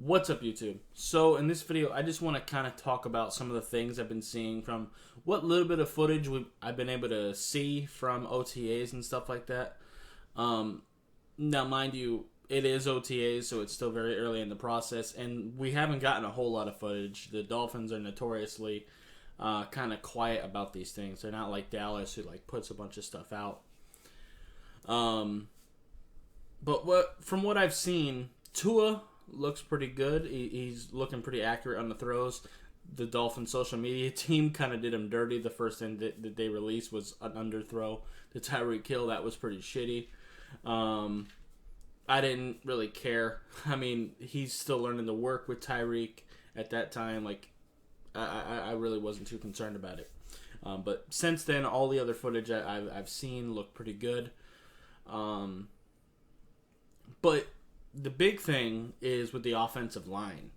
What's up, YouTube? So in this video, I just want to kind of talk about some of the things I've been seeing from what little bit of footage I've been able to see from OTAs and stuff like that. Now, mind you, it is OTAs, so it's still very early in the process, and we haven't gotten a whole lot of footage. The Dolphins are notoriously kind of quiet about these things. They're not like Dallas, who like puts a bunch of stuff out. But from what I've seen, Tua looks pretty good. He's looking pretty accurate on the throws. The Dolphins social media team kind of did him dirty. The first thing that they released was an underthrow to Tyreek Hill. That was pretty shitty. I didn't really care. I mean, he's still learning to work with Tyreek at that time. Like, I really wasn't too concerned about it. But since then, all the other footage I've seen look pretty good. But the big thing is with the offensive line.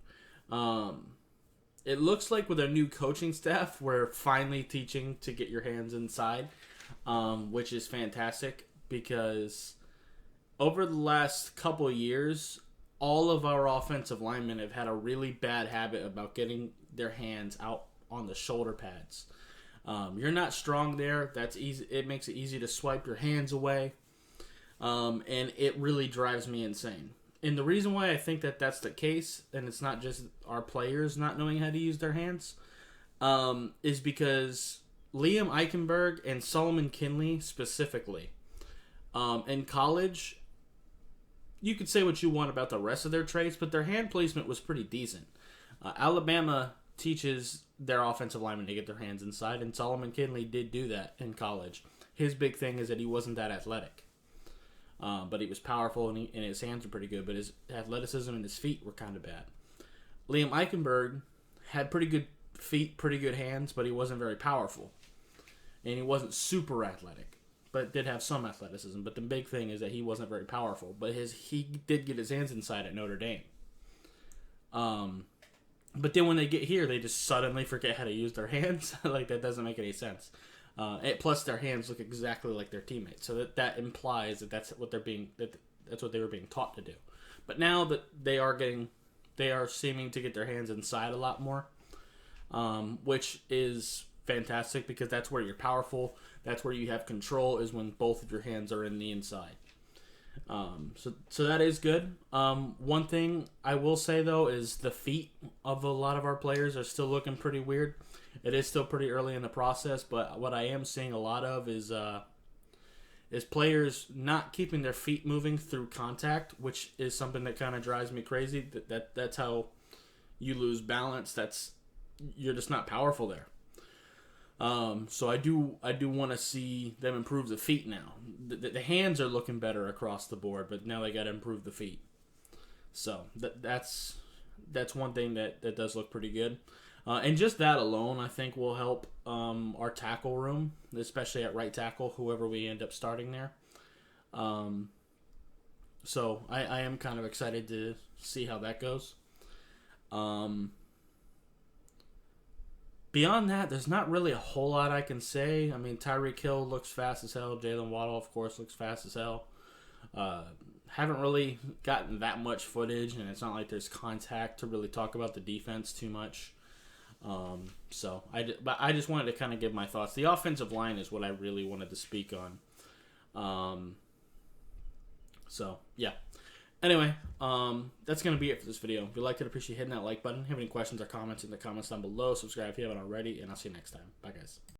It looks like with our new coaching staff, we're finally teaching to get your hands inside, which is fantastic because over the last couple of years, all of our offensive linemen have had a really bad habit about getting their hands out on the shoulder pads. You're not strong there. That's easy. It makes it easy to swipe your hands away, and it really drives me insane. And the reason why I think that that's the case, and it's not just our players not knowing how to use their hands, is because Liam Eichenberg and Solomon Kinley specifically, in college, you could say what you want about the rest of their traits, but their hand placement was pretty decent. Alabama teaches their offensive linemen to get their hands inside, and Solomon Kinley did do that in college. His big thing is that he wasn't that athletic. But he was powerful, and his hands were pretty good, but his athleticism and his feet were kind of bad. Liam Eichenberg had pretty good feet, pretty good hands, but he wasn't very powerful. And he wasn't super athletic, but did have some athleticism. But the big thing is that he wasn't very powerful, but he did get his hands inside at Notre Dame. But then when they get here, they just suddenly forget how to use their hands. Like, that doesn't make any sense. Plus, their hands look exactly like their teammates, so that implies that that's what that's what they were being taught to do. But now that they are seeming to get their hands inside a lot more, which is fantastic because that's where you're powerful. That's where you have control, is when both of your hands are in the inside. So that is good. One thing I will say though is the feet of a lot of our players are still looking pretty weird. It is still pretty early in the process, but what I am seeing a lot of is players not keeping their feet moving through contact, which is something that kind of drives me crazy. That's how you lose balance. You're just not powerful there. So I do want to see them improve the feet now. The hands are looking better across the board, but now they got to improve the feet. So that's one thing that does look pretty good. And just that alone, I think, will help our tackle room, especially at right tackle, whoever we end up starting there. So I am kind of excited to see how that goes. Beyond that, there's not really a whole lot I can say. I mean, Tyreek Hill looks fast as hell. Jalen Waddle, of course, looks fast as hell. Haven't really gotten that much footage, and it's not like there's contact to really talk about the defense too much. But I just wanted to kind of give my thoughts. The offensive line is what I really wanted to speak on. So, yeah. Anyway, that's going to be it for this video. If you liked it, appreciate hitting that like button. If you have any questions or comments in the comments down below, subscribe if you haven't already, and I'll see you next time. Bye, guys.